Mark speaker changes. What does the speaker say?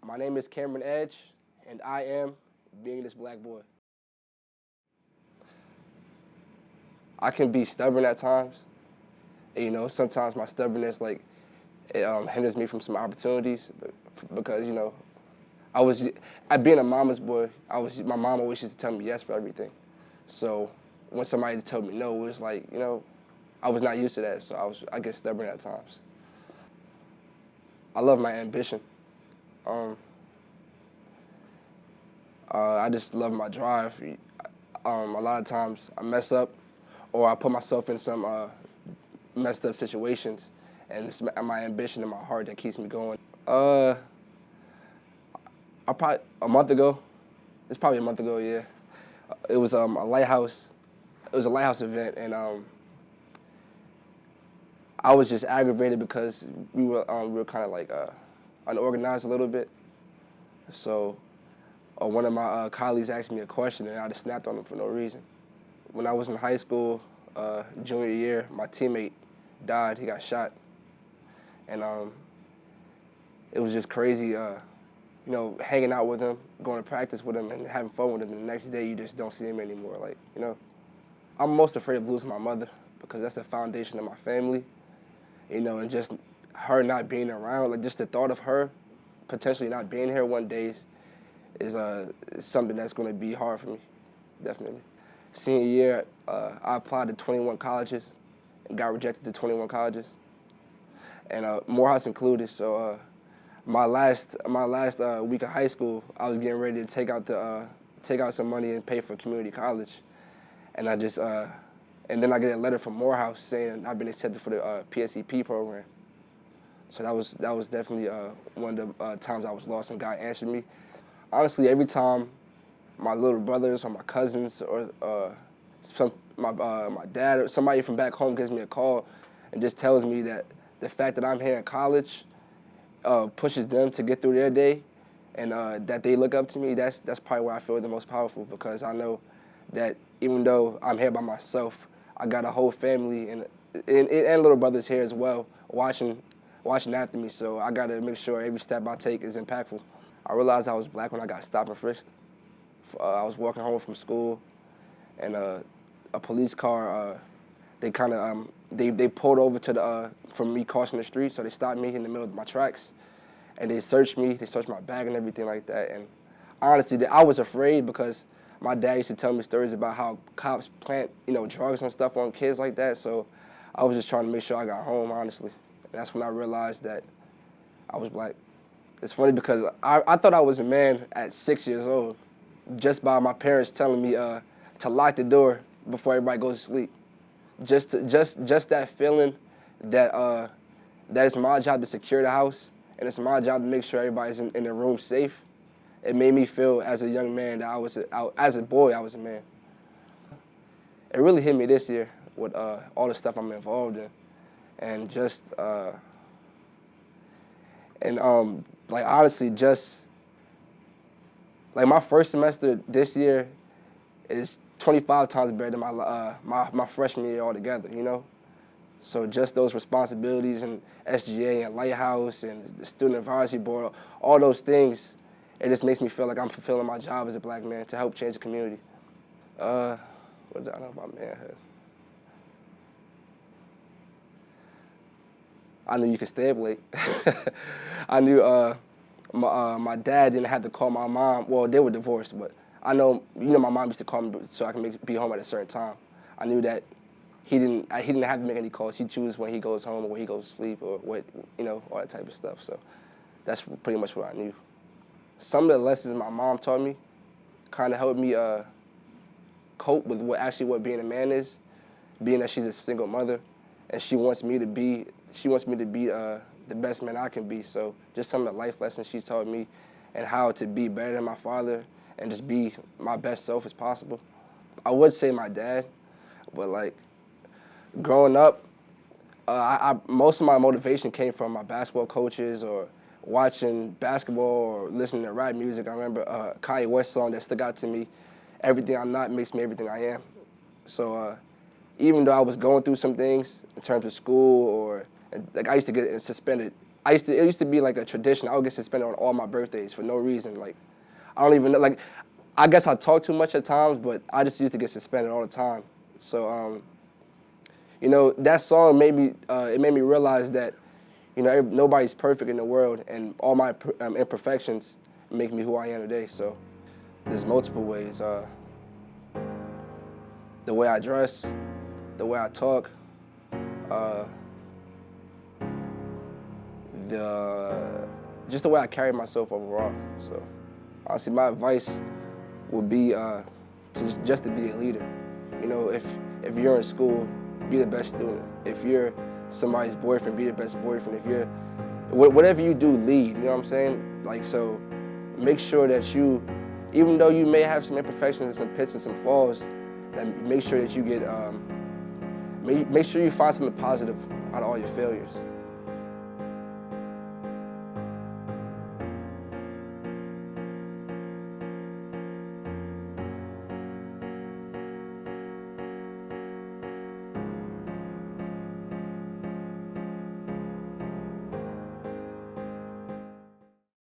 Speaker 1: My name is Cameron Edge, and I am being this black boy. I can be stubborn at times. Sometimes my stubbornness, hinders me from some opportunities because, I was, being a mama's boy, my mom always used to tell me yes for everything. So when somebody told me no, it was like, I was not used to that, so I get stubborn at times. I love my ambition. I just love my drive. A lot of times I mess up or I put myself in some messed up situations, and it's my ambition and my heart that keeps me going. I probably a month ago. It's probably a month ago, yeah. It was a lighthouse. It was a lighthouse event, and I was just aggravated because we were kind of like unorganized a little bit. So one of my colleagues asked me a question, and I just snapped on him for no reason. When I was in high school, junior year, my teammate died. He got shot, and it was just crazy. Hanging out with him, going to practice with him, and having fun with him. And the next day, you just don't see him anymore. I'm most afraid of losing my mother because that's the foundation of my family. And just her not being around, just the thought of her potentially not being here one day is something that's going to be hard for me, definitely. Senior year, I applied to 21 colleges and got rejected to 21 colleges, and Morehouse included. So my last week of high school, I was getting ready to take out some money and pay for community college, and and then I get a letter from Morehouse saying I've been accepted for the PSEP program. So that was definitely one of the times I was lost and God answered me. Honestly, every time my little brothers or my cousins or my dad or somebody from back home gives me a call and just tells me that the fact that I'm here in college pushes them to get through their day, and that they look up to me, that's probably where I feel the most powerful, because I know that even though I'm here by myself, I got a whole family and little brothers here as well watching after me. So I got to make sure every step I take is impactful. I realized I was black when I got stopped and frisked. I was walking home from school, and a police car, they kind of they pulled over from me crossing the street, so they stopped me in the middle of my tracks, and they searched me. They searched my bag and everything like that. And honestly, I was afraid because my dad used to tell me stories about how cops plant, drugs and stuff on kids like that. So I was just trying to make sure I got home, honestly. And that's when I realized that I was black. It's funny because I thought I was a man at 6 years old, just by my parents telling me to lock the door before everybody goes to sleep. Just that feeling that it's my job to secure the house and it's my job to make sure everybody's in the room safe. It made me feel as a young man that as a boy, I was a man. It really hit me this year with all the stuff I'm involved in, and honestly, my first semester this year is 25 times better than my freshman year altogether, So just those responsibilities and SGA and Lighthouse and the Student Advisory Board, all those things, it just makes me feel like I'm fulfilling my job as a black man to help change the community. What do I know about manhood? I knew you could stay up late. I knew my dad didn't have to call my mom. Well, they were divorced, but I know, my mom used to call me so I can be home at a certain time. I knew that he didn't have to make any calls. He chooses when he goes home or when he goes to sleep or what, all that type of stuff. So that's pretty much what I knew. Some of the lessons my mom taught me kind of helped me cope with what being a man is, being that she's a single mother, and she wants me to be the best man I can be. So just some of the life lessons she's taught me and how to be better than my father and just be my best self as possible. I would say my dad, but growing up, most of my motivation came from my basketball coaches or watching basketball or listening to rap music. I remember a Kanye West song that stuck out to me, "Everything I'm not makes me everything I am." So even though I was going through some things in terms of school or I used to get suspended it used to be like a tradition. I would get suspended on all my birthdays for no reason. Like, I don't even know, like, I guess I talk too much at times, but I just used to get suspended all the time. So, you know, that song made me, it made me realize that, you know, nobody's perfect in the world, and all my imperfections make me who I am today. So there's multiple ways. The way I dress, the way I talk, just the way I carry myself overall. So honestly, my advice would be to just to be a leader. You know, if you're in school, be the best student. If you're somebody's boyfriend, be the best boyfriend. If you're whatever you do, lead. You know what I'm saying? Like, so make sure that you, even though you may have some imperfections and some pits and some falls, then make sure that you get make sure you find something positive out of all your failures.